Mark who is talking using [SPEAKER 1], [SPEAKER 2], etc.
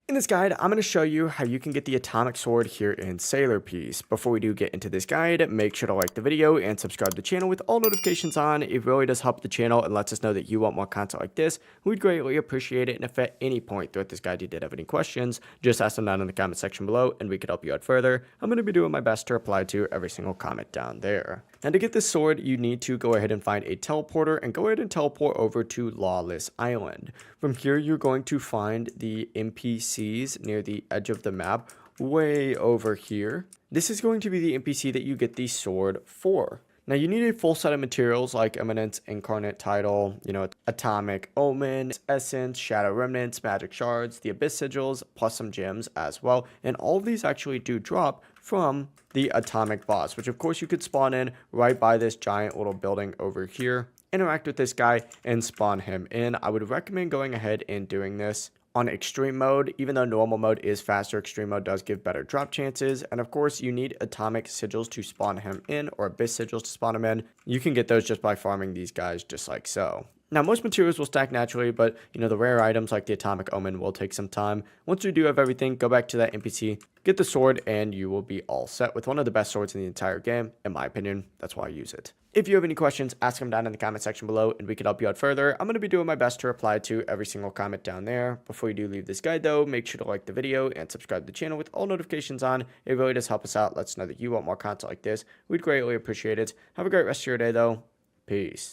[SPEAKER 1] In this guide, I'm going to show you how you can get the atomic sword here in Sailor Piece. Before we do get into this guide, make sure to like the video and subscribe to the channel with all notifications on. It really does help the channel and lets us know that you want more content like this. We'd greatly appreciate it, and if at any point throughout this guide you did have any questions, just ask them down in the comment section below and we could help you out further. I'm going to be doing my best to reply to every single comment down there. Now to get this sword, you need to go ahead and find a teleporter and go ahead and teleport over to Lawless Island. From here, you're going to find the NPCs near the edge of the map, way over here. This is going to be the NPC that you get the sword for. Now you need a full set of materials like Eminence, Incarnate Title, Atomic Omen, Essence, Shadow Remnants, Magic Shards, the Abyss Sigils, plus some gems as well. And all of these actually do drop from the Atomic Boss, which of course you could spawn in right by this giant little building over here. Interact with this guy and spawn him in. I would recommend going ahead and doing this on extreme mode. Even though normal mode is faster, extreme mode does give better drop chances. And of course, you need atomic sigils to spawn him in, or abyss sigils to spawn him in. You can get those just by farming these guys just like so. Now, most materials will stack naturally, but the rare items like the Atomic Omen will take some time. Once you do have everything, go back to that NPC, get the sword, and you will be all set with one of the best swords in the entire game. In my opinion, that's why I use it. If you have any questions, ask them down in the comment section below and we can help you out further. I'm going to be doing my best to reply to every single comment down there. Before you do leave this guide though, make sure to like the video and subscribe to the channel with all notifications on. It really does help us out. Let us know that you want more content like this. We'd greatly appreciate it. Have a great rest of your day though. Peace.